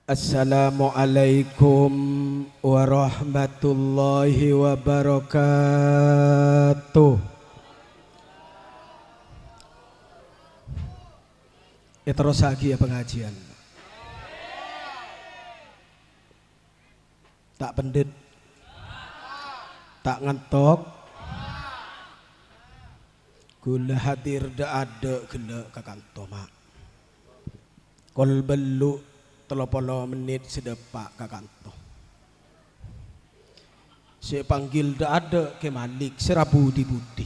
Assalamualaikum warahmatullahi wabarakatuh. Terus lagi ya pengajian. Tak pendit, tak ngentok, gula hadir dak ada gula kakantoma. Kol beluk 30 menit sedepak kakanto. Saya panggil dak ada ke Malik serabu di budi.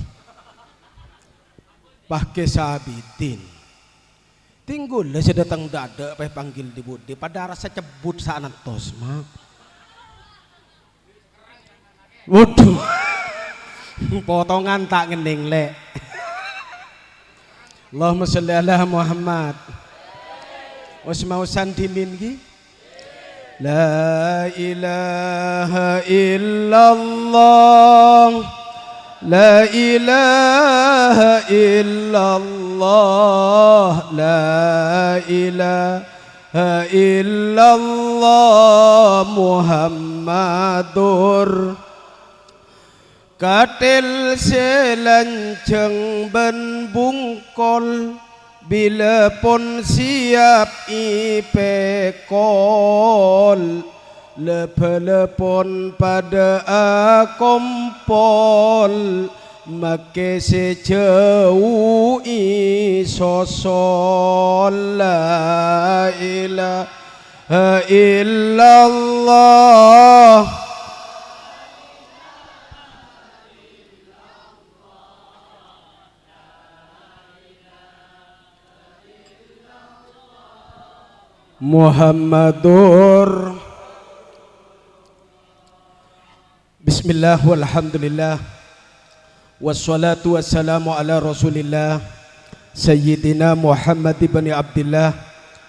Pakai sabitin. Tinggul lah saya datang dak ada pakai panggil di budi. Pada rasa cebut saanantos mak. Waduh. Potongan tak ngening le. Allahumma sholli ala Muhammad. Wasmausan dimin ki La ilaha illallah La ilaha illallah La ilaha illallah Muhammadur Katil selanceng ben bungkol Bila pun siap ipekol Lepelepon pada akompol Make sejauh isosol La ilaha illallah Muhammadur Bismillah walhamdulillah Wassalatu wassalamu ala rasulillah Sayyidina Muhammad ibn Abdillah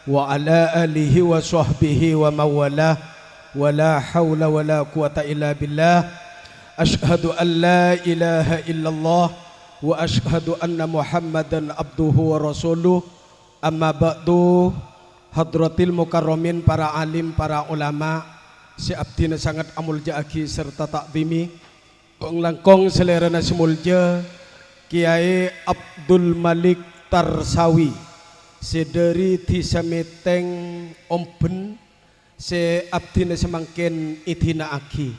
Wa ala alihi wa sahbihi wa mawalah Wa la hawla wa la quwata illa billah Ashhadu an la ilaha illallah Wa ashhadu anna Muhammadan abduhu wa rasuluh Amma ba'du Hadratil mukarramin, para alim, para ulama, si abdina sangat amul jaaki serta takdimi, penglangkong selera nasi mulja, Kiai Abdul Malik Tarsawi, sederi tisameteng omben, si abdina semangkin itina aki,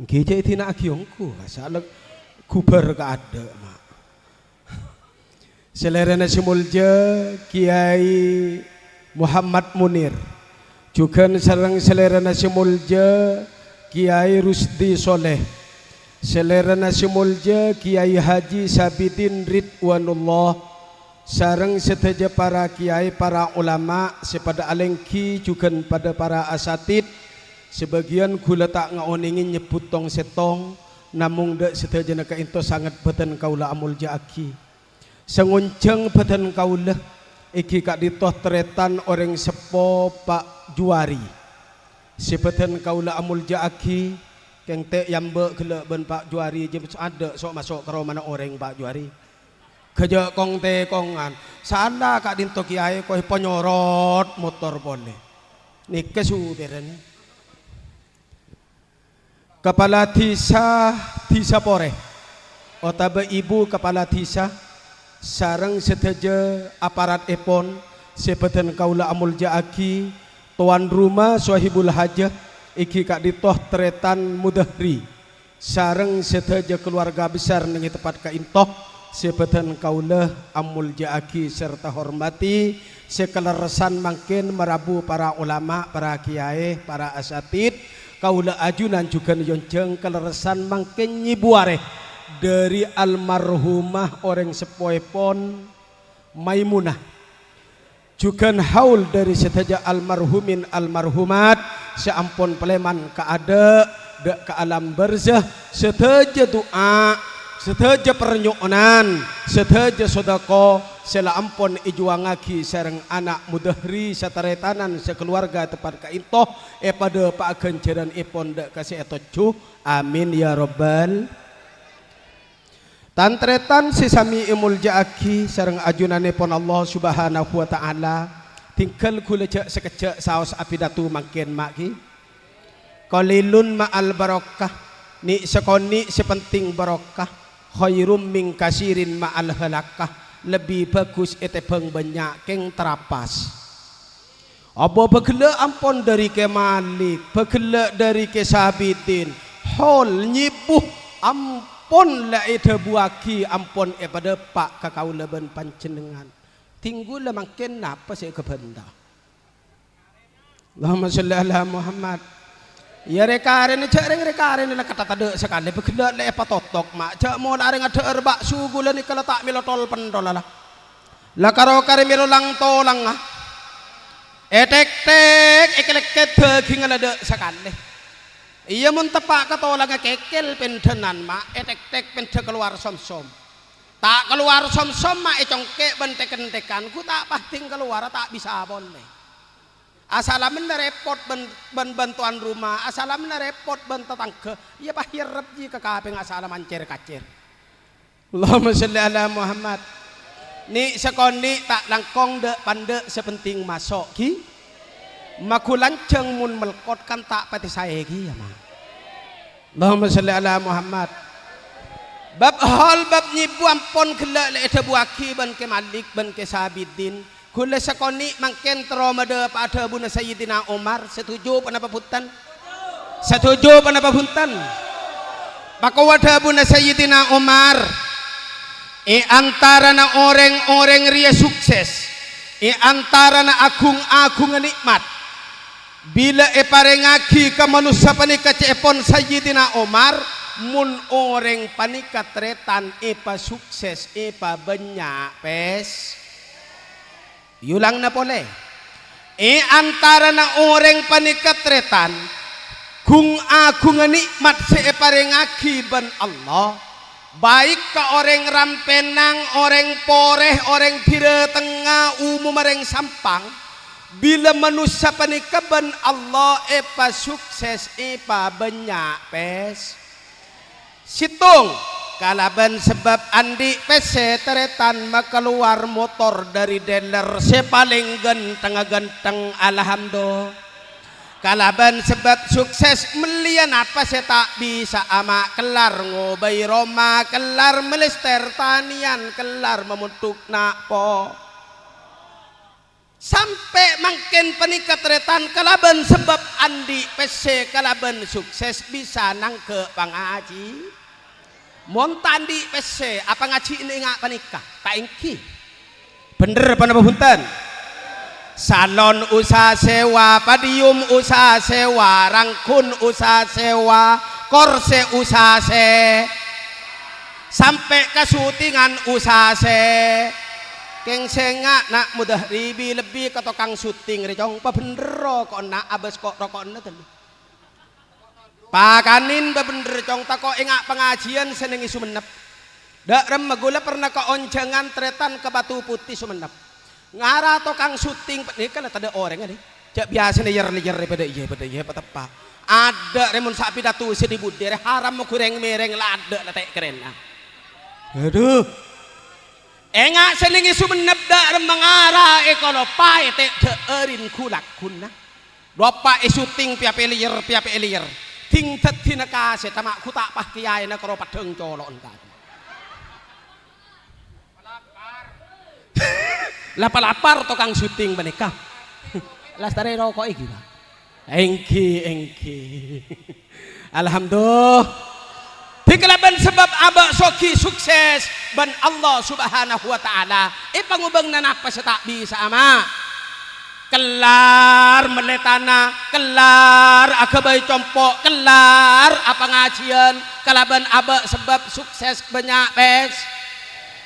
ngkeja itina aki ongku, salah kuber keada mak. Selera nasi mulja Kiai Muhammad Munir juga sareng selera nasi mulja Kiai Rusdi Soleh selera nasi mulja Kiai Haji Sabidin Ridwanullah sareng seteja para kiai para ulama sepada alengki juga pada para asatid sebagian gula tak ngaoningin nyebut tong setong namung dak seteja naka into sangat beten kaula amul jaaki sengunceng badan kaulah iki kak ditoh teretan orang sepo Pak Juari si badan kaulah amul jaaki keng te yambe gelak ben Pak Juari je ada sok masuk ke mana orang Pak Juari kerja kong te kongan sana kak dinto kiai kau penyorot motor boleh nih kesudiran kepala desa pore otabe ibu kepala desa sarang seteja aparat epon sebadan kaula amul jaaki tuan rumah sahibul hajah iki kak ditoh teretan mudahri sarang seteja keluarga besar nengi tepat ka intoh sebadan kaula amul jaaki serta hormati sekeleresan mangkin merabu para ulama para kiai para asatid kaula ajunan juga nyonjeng keleresan mangkin nyibuare dari almarhumah orang sepoepon Maimunah juga haul dari seteja almarhumin almarhumat seampun peleman keada dak ke alam barzah seteja doa seteja pernyonan seteja sodako sela ampun ijuangaki sareng anak mudahri sataretanan sekeluarga tepat ka intoh pada pak genceran ipon dak kasih etocu amin ya rabbal. Tantretan sesami imul jaaki sareng ajunane pon Allah subhanahu wa ta'ala tinggal kula cek sekejap saos apidatu makin mak ki qalilun ma'al barokah ni sekoni sepenting barokah khairum min kasirin ma'al halakah lebih bagus etebeng banyak keng terapas. Apa begele ampun dari ke Malik, begele dari ke Sabitin, hol nyibuh ampun la ida buaki ampun pada pak kakau leben pancenengan. Tinggu la makin napa saya kebenda. Allahumma sholli ala Muhammad. Ya rekaren cek rekaren la kata tade sekali begele la apa totok mak cek mau la reng ada erbak sugula ni kala tak milotol pendolala. La karo kare milolang tolang ah. Etek-tek ekeleket daging ada sekali. Iya mun tepak katolang kekel pendenan mak etek-tek pende keluar som-som. Tak keluar som-som mak congkek bentek-entekan ku tak pahting keluar tak bisa bonne. Asalamen repot ben bantuan rumah, asalamen repot ben tetangga. Iya pahir ji ke kaping asalam ancer-kacir. Allahumma sholli ala Muhammad. Ni sekoni tak langkong de pande sepenting masuk ki makulanceng mun melkot kan tak pati saya ki ya ma. Allahumma sholli ala Muhammad. Bab hal bab nyibu ampun kela le eda buaki ban ke Malik ban ke Sabidin kula sekoni mangken tromade pada buna Sayyidina Umar setuju panapa punten? Setuju panapa punten? Pakawada buna Sayyidina Umar antara na orang-orang ria sukses antara na agung-agung nikmat bila parengaki ke manusia panika cepon Sayyidina Umar mun orang panika tretan epa sukses epa banyak pes yulang na pole antara na orang panika tretan kung agung nikmat se parengaki ban Allah baik ke orang rampenang, orang poreh, orang pira tengah, umum orang sampang. Bila manusia panikaban Allah epa sukses epa banyak pes. Situng kalaban sebab andi pese teretan keluar motor dari dealer sepaling ganteng alhamdulillah. Kalaban sebab sukses melian apa saya tak bisa ama kelar ngobai Roma kelar melester tanian kelar memutuk napo sampai makin penikat retan kalaban sebab andi pese kalaban sukses bisa nang ke pangaji montandi pese apa ngaji ini ngak panikah tak ingki bener apa nama punten salon usaha sewa, padium usaha sewa, rangkun usaha sewa, korse usaha sampai ke syutingan usaha keng senga nak mudah ribi lebih ke tukang syuting recong pa bener kok nak abes kok rokokna telu pakanin ba bener cong tako ingak pengajian senengi Sumenep dak rem magula pernah ke onjangan tretan ke Batu Putih Sumenep ngara tukang syuting ini kan ada orang ini jak biasa nih pada iya tepat ada remun sapi datu sedih budere haram mau kurang mereng lada letek keren aduh engak selingi Sumenep dak mengara ekono pai te deerin kulak kunna dopa syuting pia pelier ting tetina kase tamak ku tak pah kiai na karo padeng colon ka lapar tukang syuting menikah lastare rokok iki Pak engki alhamdulillah dikelaban sebab abak soki sukses ban Allah subhanahu wa ta'ala pangubang nanapa sa tak bisa ama kelar meletana kelar agabay compok kelar apa ngajian kelaban abak sebab sukses banyak pes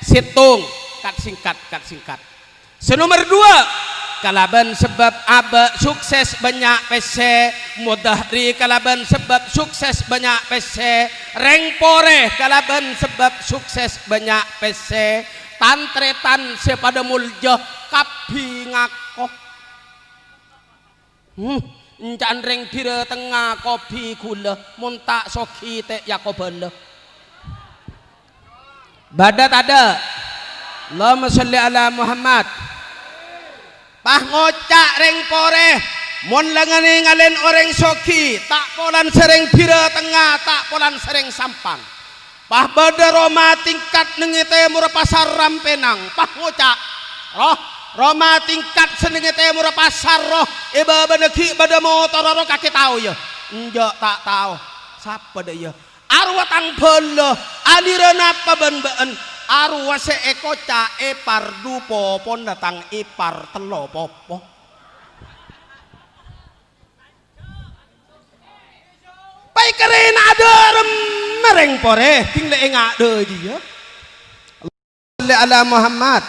situng kat singkat senomor 2 kalaban sebab aba sukses banyak pese mudahri kalaban sebab sukses banyak pese rengpore kalaban sebab sukses banyak pese tantretan sepada mulja kapi ngakoh encan reng pira tengah kopi kula muntak soki te yakobele badat ada Allahumma sholli ala Muhammad pah ngocak reng pore mon langane ngalen orang soki tak polan sering bira tengah tak polan sering sampang pah bada Roma tingkat nengete murah pasar rampenang pah ngocak roh Roma tingkat senengete murah pasar roh iba badeki bada motor roh kaki tahu ya enggak tak tahu siapa dah ya arwah tang belo alirana apa ben arwah seeko ca epar dupo pon datang ipar telo popo pai keren ada mereng pore ting le engak de dia ala Muhammad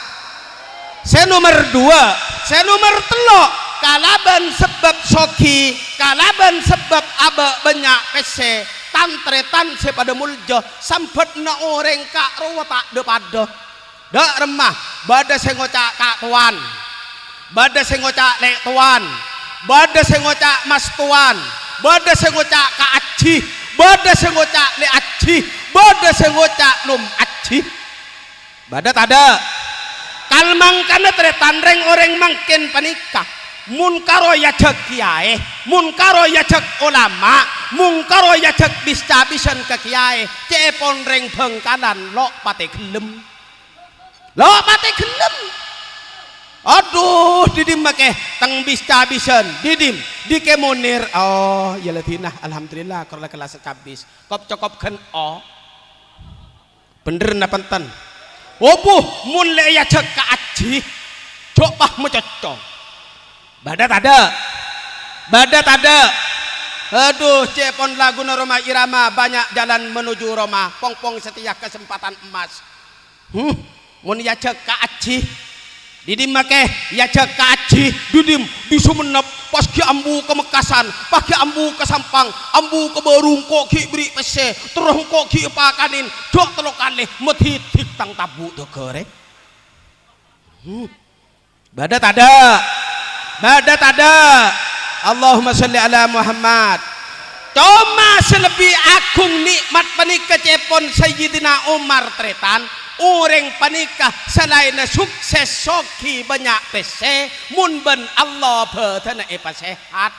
saya nomor 2 saya nomor telo kalaban sebab soki kalaban sebab aba banyak pese tantretan sepada muljo sampet na orang kak rawa tak de pada dak remah bada sengocak kak tuan bada sengocak lek tuan bada sengocak mas tuan bada sengocak kak aci bada sengocak le aci bada sengocak lum aci bada tada kalmang kana tretan reng orang mangken panikah mun karo ya cek kiai mun karo ya cek ulama mun karo ya cek bisan ke kiai cepon reng bengkalan lo pate gelem aduh didim make teng bisan didim dike munir oh ya latinah alhamdulillah kalau kelas kabis kop cokop kan oh bener napantan obuh mun le ya cek ka aji cok pah mecocok badat ada aduh cepon lagu Roma irama banyak jalan menuju Roma pong-pong setiap kesempatan emas mun ya cek ka aji didim make ya cek ka aji didim di Sumenep pas ki ambu ke Mekasan pas ki ambu ke Sampang ambu ke Barung kok ki beri pese terus kok ki pakanin dok telokane meti tang tabu to kere badat ada Allahumma sholli ala Muhammad cuma selebih agung nikmat panikah cepon Sayyidina Umar tretan orang panikah selain sukses soki banyak pese mun ben Allah betana epa sehat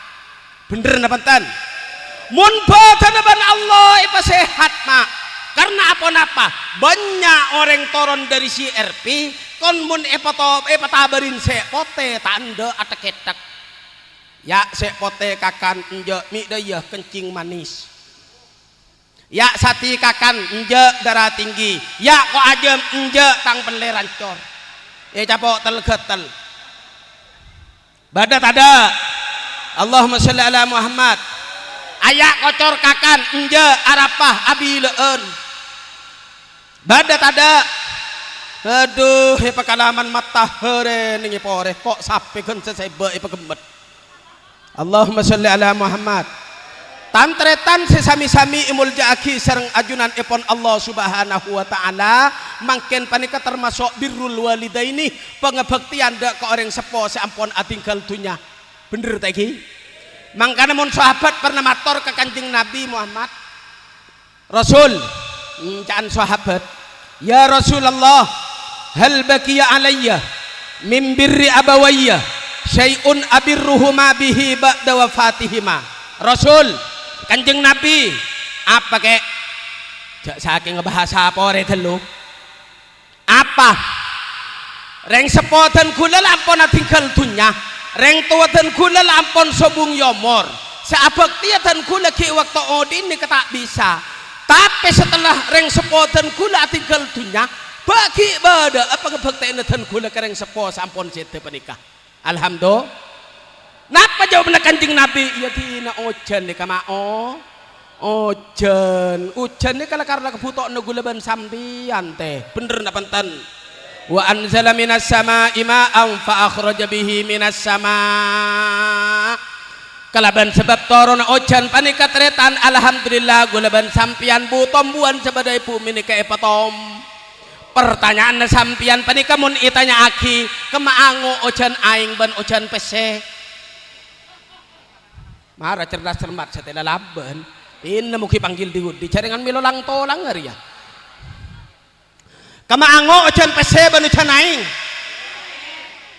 bener napantan mun betana ben Allah epa sehat mak karena apa banyak orang turun dari CRP kon mun tabarin sepote tanda atek-etek ya sepote kakan enje mi daya kencing manis ya sati kakan enje darah tinggi ya kok ajem enje tang peleran cor ya capok telgetel badat ada Allahumma sholli ala Muhammad ayak kocor kakan enje arapah abi leun badat ada aduh pekalaman mata hore ningi pore kok sampai kan selesai gemet Allahumma sholli ala Muhammad tantretan sesami-sami imul jaaki sareng ajunan epon Allah subhanahu wa ta'ala mangken panika termasuk birrul walidaini pengebektian dak ke orang sepo seampun atinggal dunya bener tadi mangkana mun sahabat pernah matur ke Kanjeng Nabi Muhammad Rasul jangan sahabat ya Rasulullah hal baqiya alayya min birri abawayya syai'un abirruhuma bihi ba'da wafatihima Rasul Kanjeng Nabi apa kek saking ngebahasa pore telu apa reng sepoten kula lampun tinggal dunya reng tuwaten kula lampun sobung yomor saabektiatan kula ki waktu odin ni ketak bisa tapi setelah reng sepoten kula tinggal dunya bagi bada apa ngebektian dan kula kereng sepo sampun sete penikah alhamdulillah napa jawab Kanjeng Nabi ya tina ojan ni kamao ujan ni kalau karena kebutok nugulaban sampian teh bener napantan wa anzala minas sama'i ma'an fa akhraja bihi minas sama' kalaban sebab torona ojan panika tretan alhamdulillah gulaban sampian butombuan sebadai bumi ni keepatom pertanyaan sampian panika mun itanya aki kemaango ojan aing ban ojan pese marah cerdas cermat setelah laban ini mungkin panggil di jaringan milolang tolang hari ya kemaango ojan pese ban ojan aing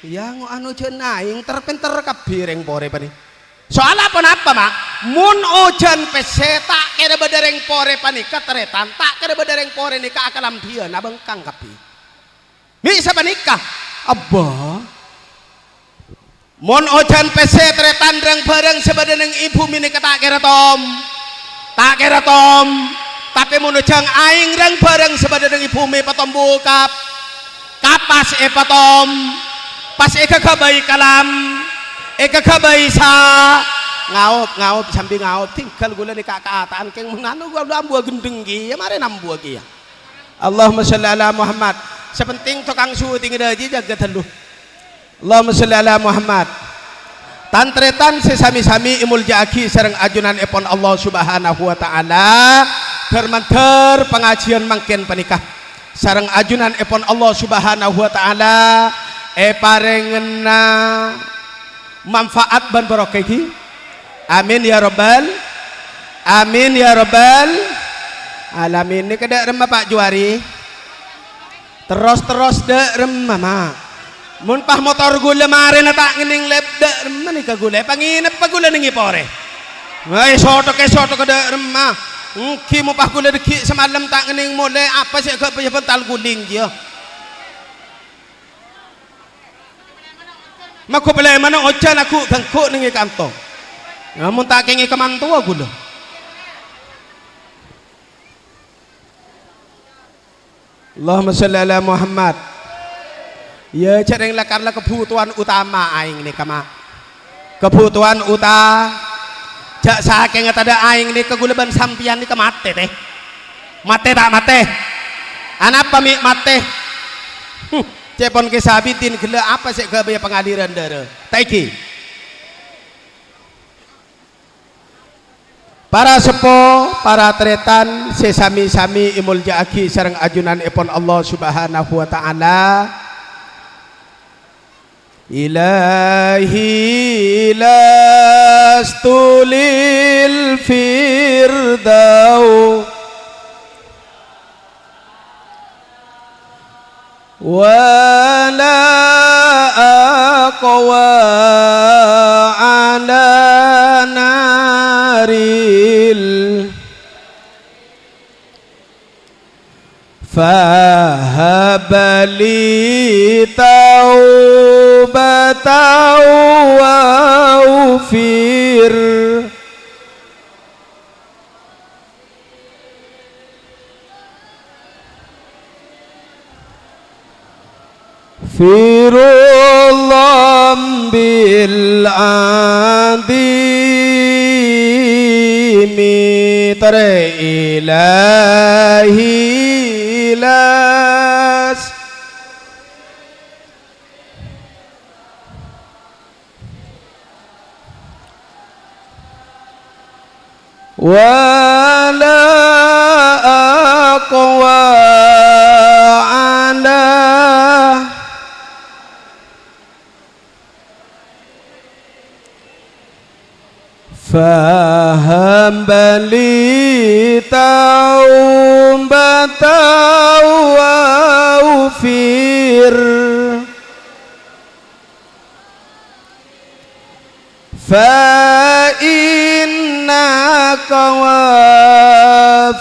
yang anu jenaing terpenter kabireng pore pani soal apa mak mun ojan peseta kira badereng pore pani kateretan tak kira badereng pore nikah akalam dia nabengkang kapi bisa panikah abba mun ojan pesetretan dereng bareng sebadereng ibu mini tak kira tom tapi mun ojang aing dereng bareng sebadereng ibu mi patom bukap kapas patom pas kagabay kalam kagabay sa ngaup sambil ngaup tinggal gula ni kakaataan keng menganu gua ambu gendeng gi ya mare nambu gi ya Allahumma sholli ala Muhammad sepenting tukang suhu tinggi daji jaga telu Allahumma sholli ala Muhammad tantretan sesami-sami imul jaki sareng ajunan epon Allah subhanahu wa ta'ala bermanter pengajian mangken panikah sareng ajunan epon Allah subhanahu wa ta'ala parengena manfaat ban barokah iki amin ya rabbal alamin ini kada remah Pak Juari terus dek remah mak mun pah motor gula mare na tak ngening lep dek remah nih kagule panginep pagula ningi pore wah soto kada remah ki mo pah gula deki semalam tak ngening mole apa sih gak punya bental guling dia maku belai mana ojan aku gangku ningi kanto namun tak kengi kemantu aku loh Allahumma sholli ala Muhammad ya cereng lakarlah kebutuhan utama aing nih kama kebutuhan jak saking ada aing nih kegulaban sampian nih kemate teh mate tak mate anak pamik mate cepon kesabitin gila apa sih gabaya pengaliran darah taiki para sepo para tretan sesami-sami imul jaki sareng ajunan epon Allah subhanahu wa ta'ala ilahi lastulil firdau wala aqwa ala naril fahabali taubatan waufir firullam bil adimi tare ilahi las wala aqwa ala faham bali taubatan waufir fa innaka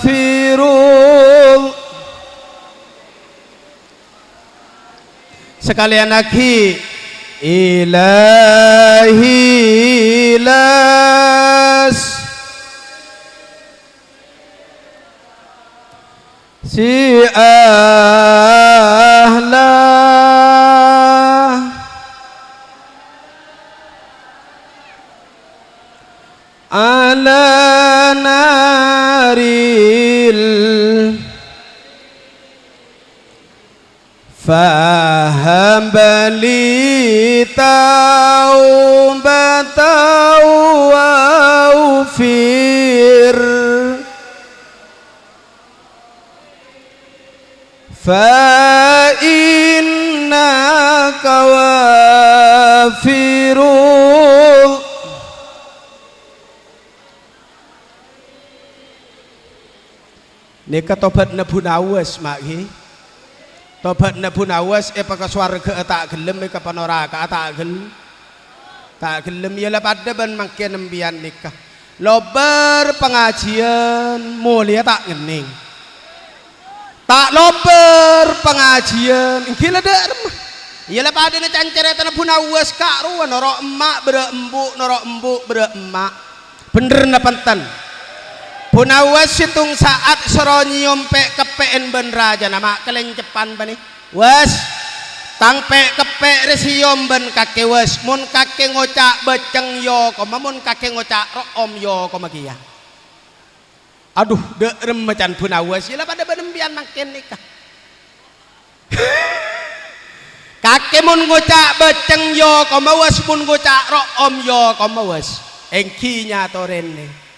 wafirul sekalian lagi ilahi las si ahla ala naril faham bali taubatan waufir fa innaka wafirul nika tobat nebu nawas mak tobat na punawas paka swarga tak gelem ka panoraka tak gelem ya lah pada ban makin nembian nikah lo berpengajian mulia tak ngening tak lo berpengajian gila dah ya lah pada na cancereta na punawas kak ruan norok emak bere emak bener na pantan punawas situng saat seronyium pe kepeen ben raja nama keleng cepan bani was tang pe kepe resium ben kake was mun kake ngocak beceng yo koma mun kake ngocak om yo koma kia aduh de remacan punawas sila pada benembian makin nikah kake mun ngocak beceng yo koma was mun ngocak om yo koma was engkinya torenne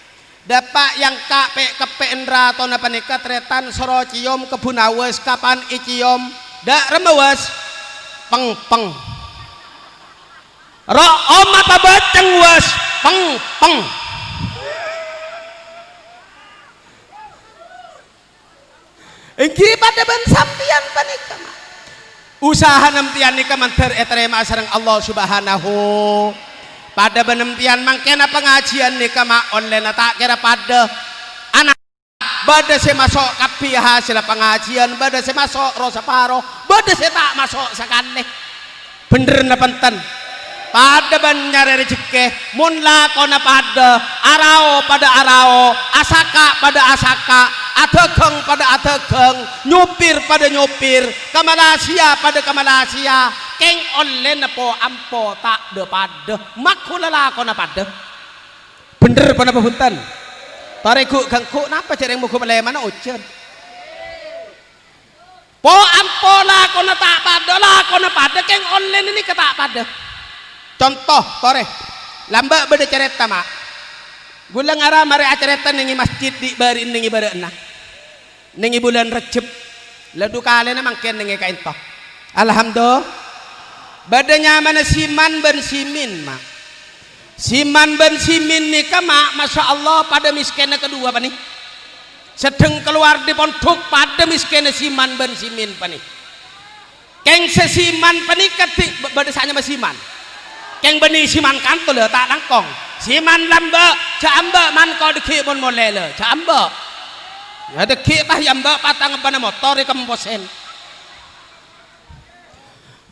dapat yang kape kepen rato na panika tretan soro ciom kebunawas kapan iciom dak remawas peng ro om apa beceng was peng engki pada ben sampian panika usaha nampian nika manter etrema sareng Allah subhanahu pada benempian mangkena pengajian nih kama online tak kira pada anak pada saya masuk kapi hasil pengajian pada saya masuk rosa paro pada saya tak masuk sekali bener na pantan pada banyak rezeki mun lakona pada arao asaka pada asaka adegeng pada adegeng nyupir pada nyupir kamalasia pada kamalasia keng online po ampo tak de pada makulala kona pada bener pada pahuntan tareku gangku napa cereng muku bale mana ucen po ampo la kona tak pada keng online ini ketak pada contoh tore lamba beda cerita mak gula ngara mari acareta nengi masjid di bari nengi barena nengi bulan Recep ladu kale na mangken nengi kain toh alhamdulillah badanya mana siman ben simin mak siman ben simin nih kama masya Allah pada miskinnya kedua pani sedang keluar di pondok pada miskinnya siman ben simin pani keng sesiman pani ketik badasanya masiman keng beni siman kantul tak langkong siman lamba camba man kau deki mon molele camba ya deki pah yamba patang pada motor di kemposen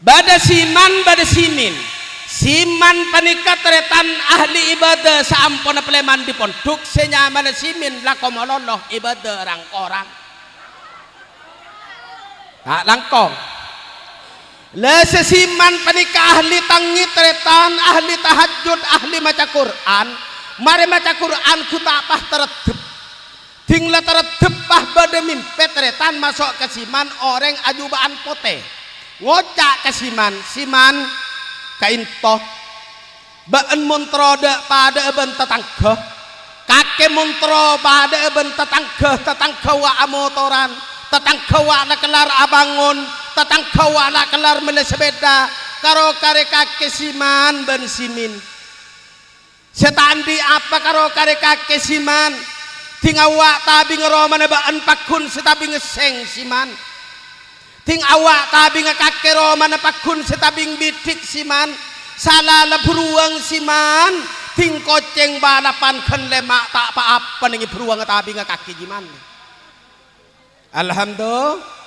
bada siman bada simin siman panika teretan ahli ibadah saampona peleman di pondok senyaman simin lakomololoh ibadah orang tak langkong le sesiman panika ahli tangi teretan ahli tahajud ahli maca Quran mari maca Quran ku tak pah teredep tingla teredep pah bade mimpi teretan masuk ke siman orang ajubaan pote ngocak ke siman kaintoh baan montro de pada eben tetangga kake montro pada eben tetangga wa amotoran tetangga wa kelar abangun tetangga wala kelar mele sepeda karo kare kake siman ben simin setandi apa karo kare kake siman ting awak tabi ngeromane baan pakun setabi ngeseng siman ting awak tabi ngekake romane pakun setabi bidik siman salah beruang siman ting koceng balapan ken lemak tak apa-apa nengi beruang tabi ngekake jiman alhamdulillah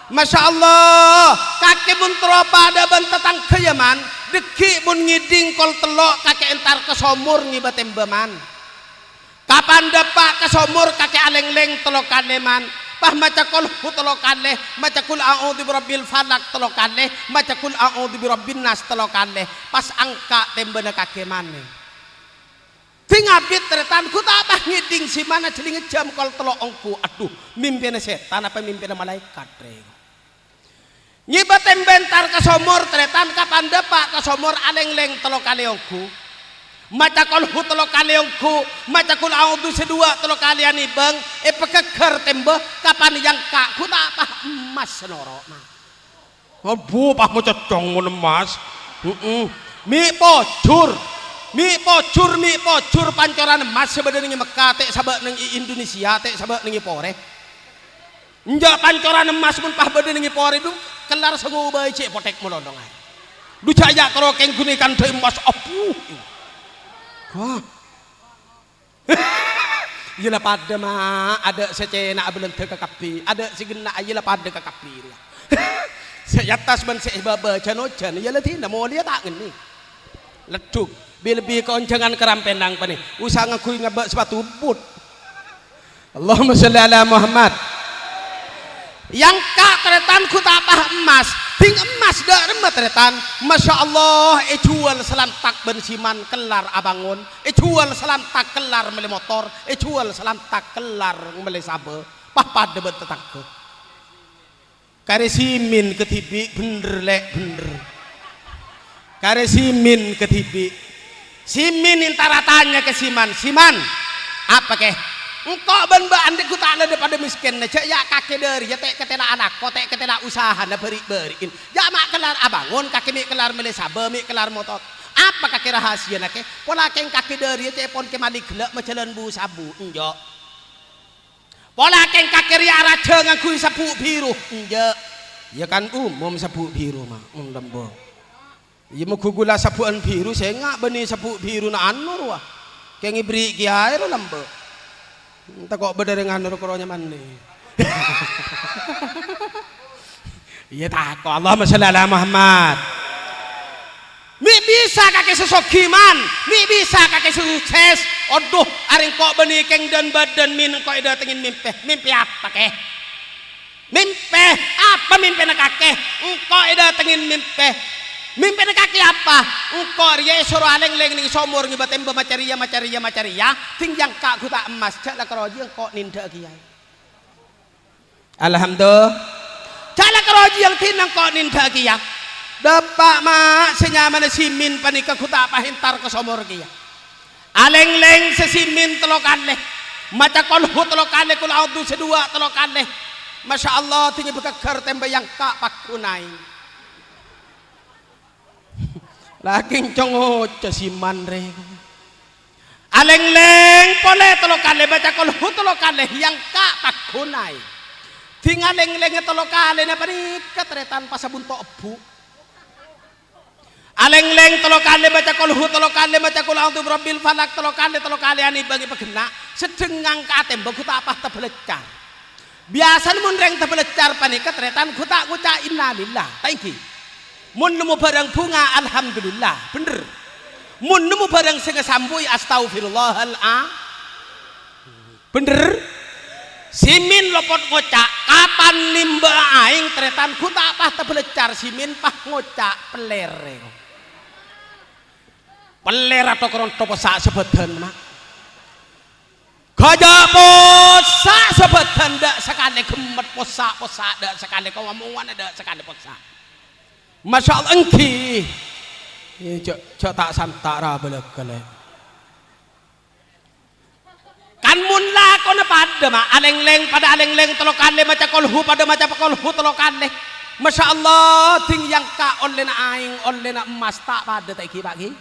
Masya Allah kaki pun pada bentetang keyaman deki pun ngiding kol telok kaki entar kesomur ngibatem beman kapan dapat kesomur kaki aleng-leng telok kaleman pah maca kol telok kaleh maca kul a'udzu birabbil falak telok kaleh maca kul a'udzu birabbin nas telok kaleh pas angka tembena kaki mane tingabit teretan ku tak apa ngiding si mana celing jam kol telok ongku aduh mimpina setan apa mimpina malaikat reng nyibatem bentar ke somor teretan kapan depak ke somor aleng-leng telok kaliongku maca kolhu telok kaliongku maca kul a'udzu sedua telok kalian ibeng pekeker tembe kapan yang kak ku tak apa emas senoro mah bu pah mau cocong mun emas mi pocur pancoran emas sebenarnya Mekah tek sabak nang Indonesia tek sabak nang Pore Njak pancoran emas pun pah beden ngi pori du kelar sengu bae cek potek molodong ai. Du caya kerokeng gunikan teu emas apuh. Wah. Yeula pada mah ada secena abelem teu kakapi, ada sigena yeula pada kakapi. Seyatas ban se baba canocan yeula tina mo dia tak ngeni. Leduk lebih koncengan keram pendang pani usah ngakui ngabak sepatu but. Allahumma sholli ala Muhammad. Yang kak teretan ku tak pah emas ting emas dak remet teretan Masya Allah jual selantak bensiman kelar abangun jual selantak kelar mele motor jual selantak kelar mele sabe pah pada betetangke kare simin ketibi bener lek bener kare simin ketibi simin intara tanya ke siman apa keh engkau ben-ben andek ku tak ada pada miskin cek ya kakek dari ya tek ketena anak kau tek ketena usaha na beri-beriin ya mak kelar abangun kakek mi kelar mele sabe mi kelar motor apa kakek rahasia nak pola keng kakek dari ya cek pon ke malik gelek macelen bu sabu enjok pola keng kakek ria raja ngakui sapu biru enjok ya kan umum sapu biru mah lembo ya mau gula sapuan biru saya ngak beni sapu biru na anur wah keng ibri kiai lo lembo entah kok berdering anur kronya mana iya tak kok Allahumma sholli ala Muhammad mi bisa kakek sesokiman mi bisa kakek sukses aduh aring kok beni keng dan badan min kok ida tengin mimpi apa keh mimpi apa mimpi nak kakek engkau ida tengin mimpi nak kaki apa engkau dia suruh aleng-leng ning somor ngibatem macaria tinggal kak ku tak emas caklah keroji engkau ninda kiai alhamdulillah caklah keroji yang tinang kau ninda kiai dapat mak senyaman simin panika ku tak pahintar ke somor kiai aleng-leng sesimin telokan leh maca kolhu telokan leh kul audu sedua telokan leh Masya Allah tinggi bekakar tembe yang kak pakunai laking congo casiman re aleng-leng pole telokale baca kolhu telokale yang kak pakunai tinggal leng-leng telokale na panika teretan pasabunto ebu aleng-leng telokale baca kolhu telokale baca kul a'udzu birabbil falak telokale ani bagi pegena sedengang katem baku tak apa tebelecar biasa mun reng tebelecar panika teretan ku tak nguca innalillah taiki mun nemu barang bunga alhamdulillah bener mun nemu barang sing sambui astagfirullahaladzim bener simin lopot ngocak kapan nimba aing teretan ku tak pah tebelecar simin pah ngocak peler atau keronto posak sebedan mak gajah posak sebedan dak sekali gemet posak dak sekali kau ngomongan dak sekali posak Masya Allah engki cok tak santak rabelek kale kan mun lakon pada mak aleng-leng pada aleng-leng telokale maca kolhu pada maca kolhu telokale Masya Allah ting yang ka online aing online emas tak pada tak ki pagi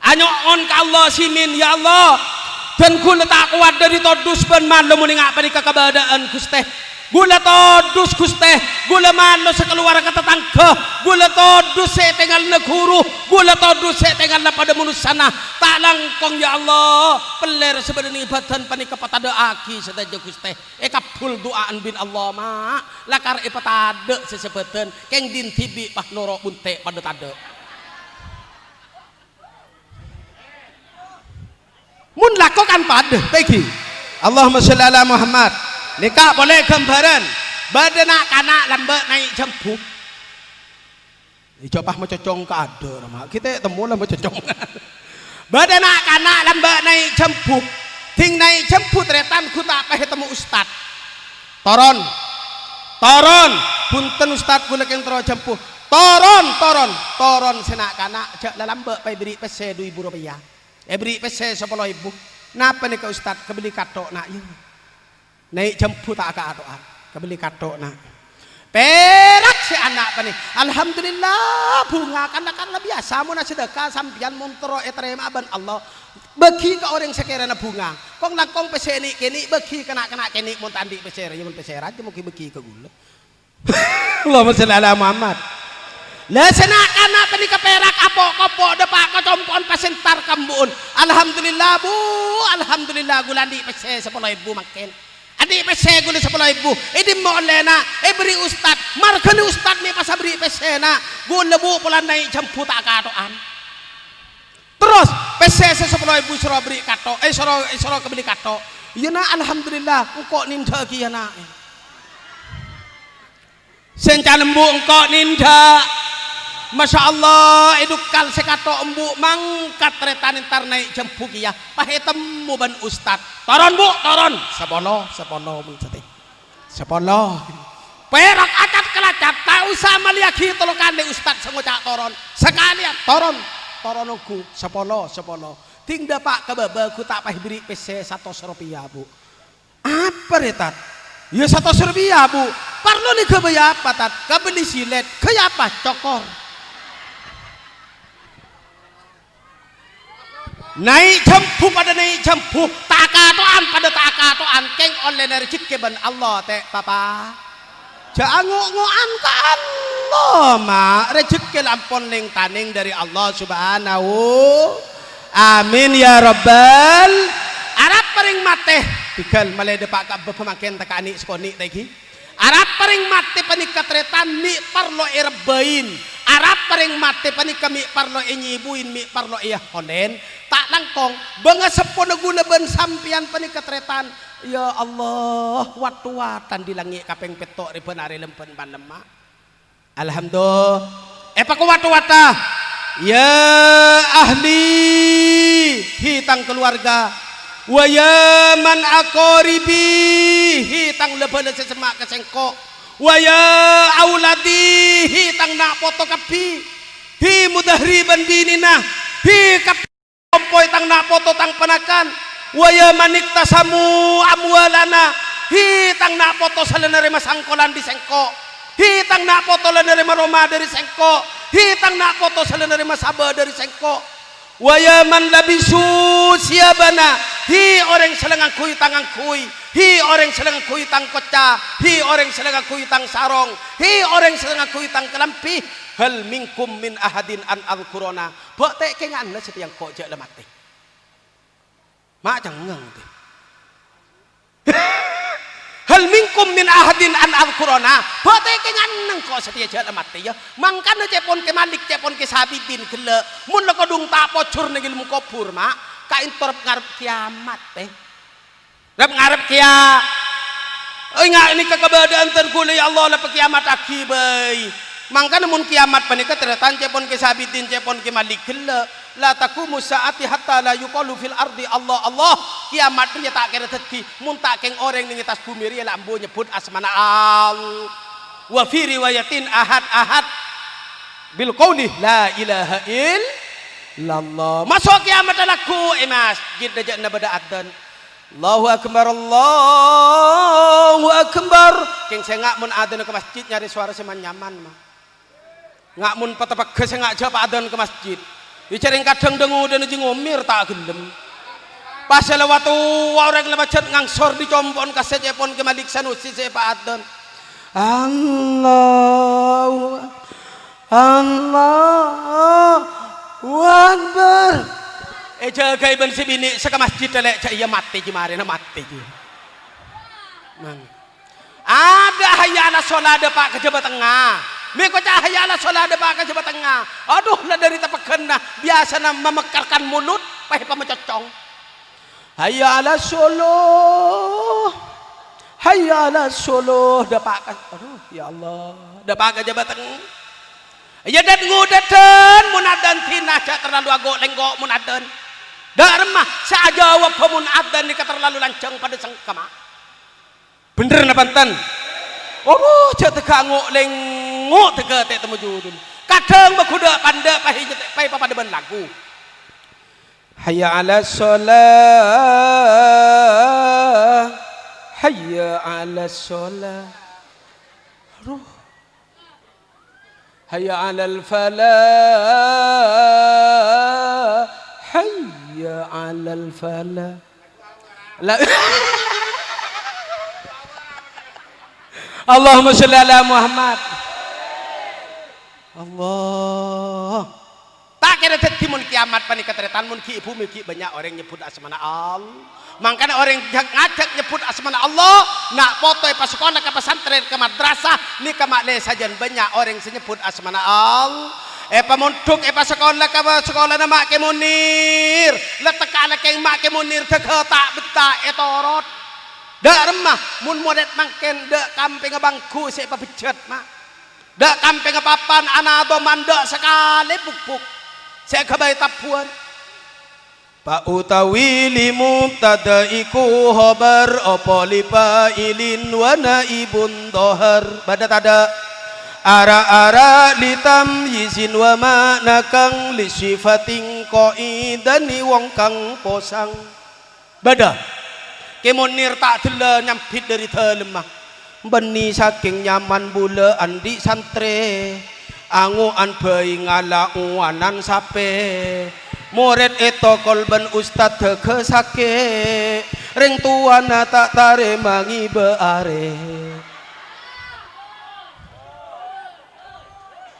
anyo on ka Allah simin ya Allah dan kula tak kuat dari todus ben malum ning apa di kakabadaan Gusti gula todus Gusti gula malo sa keluar ka tetangga gula todus sa tengal na guru gula todus sa tengal na pada manusana tak langkong ya Allah peler sebenarnya ibatan panika patada aki sadaja Gusti kapul doaan bin Allah ma lakar ipatada sesebetan keng din tibi pah noro bunte pada tada mun lakokan pada tegi Allahumma sholli ala Muhammad nikah boleh gambaran badana kanak lambak naik jemput coba macocong ke ada nama kita temu lah macocong badana kanak lambak naik jemput ting naik jemput retan ku tak pah temu ustad toron punten ustad ku lek yang tero jemput toron senak kanak jak lambak pai beri pese 2.000 rupiah beri pese 10.000 napa nih ke ustad kebeli katok nak naik jemput tak ke atoan kebeli katok nak Perak si anak pani. Alhamdulillah bunga kan biasa mun sedekah sampian montro etrema ban Allah. Bagi ke orang sekiranya bunga. Kong langkong peseni kini bagi kena kini mun tandi peser ya mun peser aja mungkin bagi ke gula. Allahumma shalli ala Muhammad. Lah senakana pani ke perak apok-kopok depak kecompon pasentar kambun. Alhamdulillah Bu, alhamdulillah gulandi pese 10.000 makin. Adik pese gula 10.000. Idi mo lena beri ustad. Markani ustad ni pas beri pese na. Gula bu pulan naik jampu tak katoan. Terus pese 10.000 suruh beri kato. Suruh kebeli kato. Ya na alhamdulillah engkau ninda kiya na. Senca lembu engkau ninda. Masya Allah edukal sekato embu mangkat retan entar naik jampu kiya pahetemu ban ustad toron bu toron sepono menceti sepono perak acat kelacat tak usah meliaki tolokan di ustad sengocak toron sekalian toron uku sepono tinggal pak kebaba ku tak pah beri pc 100 rupiah bu apa retat ya 100 rupiah bu perlu nih kebaya apa tat kebeli silet kaya apa cokor naik jampu pada naik jampu takatoan pada takatoan keng oleh dari ban Allah teh papa jangan ngoan ke Allah mak rezeki lampon ning taning dari Allah subhanahu amin ya rabbal Arab paring mate tinggal malay depak ka pemakin takani sekoni lagi Arab paring mate panikat retan mi parlo irbain Arab paring mate panik kami parlo inyibuin mi parlo iya honen tak langkong bangga sepona guna ben sampian panikat retan ya Allah watu-watan di langit kapeng petok riben ari lempen panema alhamdulillah paku watu-wata ya ahli hitang keluarga wa ya man aqaribi hitang lebana sesemak kesengkok wa ya auladi hitang nak foto kapi hi mudahriban dinina hi kapi kompoi tang nak foto tang penakan wa ya manik tasamu amwalana hi tang nak foto salenere masangkolan di sengkok hi tang nak foto lenere maroma dari sengkok hi tang nak foto salenere masaba dari sengkok wa ya man labisu siabana hi orang selengang kui tangang kui hi orang selengang kui tang koca hi orang selengang kui tang sarong hi orang selengang kui tang kelampi hal minkum min ahadin an al-qurona bete kengan na setiang kok je lemate mak jangang teh hal minkum min ahadin an al-qurona bete kengan nang kok setia je lemate ya mangkana cepon ke malik cepon ke sabidin gele mun lo kodung tak pocur negil mu kopur mak ka intor ngarep kiamat teh ngarep kia ingat ini kekebadaan terkula ya Allah lah kiamat akibai mangkana mun kiamat panika teretan cepon ke sabidin cepon ke malik gele la taqumu saati hatta la yuqalu fil ardi Allah kiamat dia tak kira teki mun tak keng orang ning atas bumi ria lambo nyebut asmana Allah wa fi riwayatin ahad bil qauli la ilaha illallah masuk kiamat laku mas jid dajana bada adzan Allahu akbar keng sengak mun adzan ke masjid nyari suara seman nyaman mah ngak mun patapag sengak japa adzan ke masjid dicaring kadang dengu dan uji ngomir tak gelem pas lewat orang lebacet ngangsor dicompon kaset cepon ke malik sanusi sepa adzan Allahu Akbar jaga iban si bini saka masjid lek cak iya mati jemare na mati ji mang ada hayana sholat pak ke Jawa Tengah meko cak hayana sholat pak ke Jawa Tengah aduh lah dari tapakeun nah biasa na memekarkan mulut pahe pamecocong hayya ala solo dapak aduh ya Allah dapak ke Jawa Tengah ya dan ngudaten munadan tina cak terlalu agok lenggok munadan dak remah sajawab pemun adan ni terlalu lancang pada sangkama bener na panten oh cak teka ngok lengok teka tek temu judul kadang bakuda panda pahi pai pada ban lagu hayya ala sholat hayya ala sholat aduh hayya 'alal falah, hayya 'alal falah. Allahumma sholli ala Muhammad. Allah. Tak kira timun kiamat panikatretan mun ki ibu miki banyak orang nyebut asmana Allah. Makanya orang ngajak nyebut asmana Allah, nak potoi pas sekolah ke pesantren ke madrasah, ni ke makle sajan banyak orang menyebut asmana Allah. Pamunduk pas sekolah ke sekolah nama ke Munir, letak ala ke mak ke Munir teke tak betah etorot. Dak remah mun modet mangken dak kamping bangku saya pepejet mak. Dak kamping papan anak doman dak sekali puk-puk. Saya kebai tapuan. Pak utawi limubtada iku khabar apa lipa ilin wa naibun dohar. Badat ada ara-ara litam yizin wa makna kang li sifating qaidani wong kang posang. Badah kemonir tak tela nyampit dari telemah beni saking nyaman bula andi santre anguan bayi ngala uanan sape murid eto kolban ustad teke sake ring tuana tak tare mangi beare.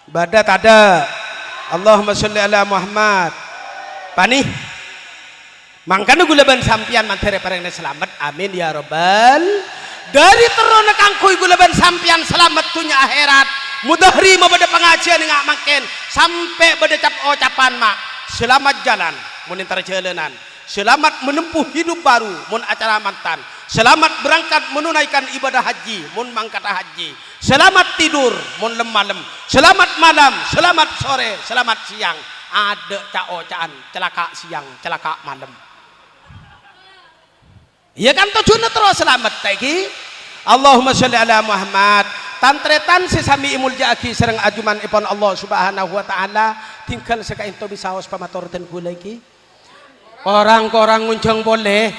Badat ada Allahumma sholli ala Muhammad panih. Mangkana gula ban sampian mantere parengna selamat amin ya robbal. Dari terona kangkui gula ban sampian selamat tunya akhirat mudahri pada pengajian ngak makin sampai pada ucapan mak selamat jalan mun entar jalanan, selamat menempuh hidup baru mun acara mantan, selamat berangkat menunaikan ibadah haji mun mangkat haji, selamat tidur mun malam, selamat malam, selamat sore, selamat siang. Ada cak-ocaan celaka siang, celaka malam. Ya kan tujuannya terus selamat lagi. Allahumma sholli ala Muhammad. Tantretan sesami imul jaki serang ajuman ipon Allah subhanahu wa ta'ala tinggal sekain to bisaos pamatorten gula iki. Orang-orang nguncang boleh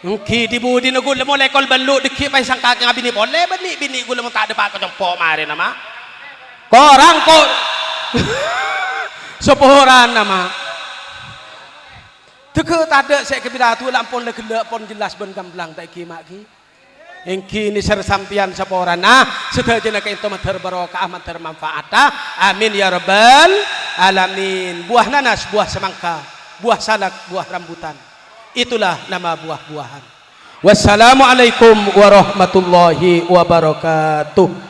ngki dibudi na gula mo lekol banlu diki pa isang kaki nga bini boleh bini gula mo tak ada pa ko jompo mare nama. Korang ko seporan nama. Teke tada saya kebidatu lampon le gelak pon jelas ben gamblang tak ki mak ki. Engki ni sersampian saporan nah sedaya ka ento mater barokah mater manfaatah amin ya rabbal alamin. Buah nanas, buah semangka, buah salak, buah rambutan. Itulah nama buah-buahan. Wassalamualaikum warahmatullahi wabarakatuh.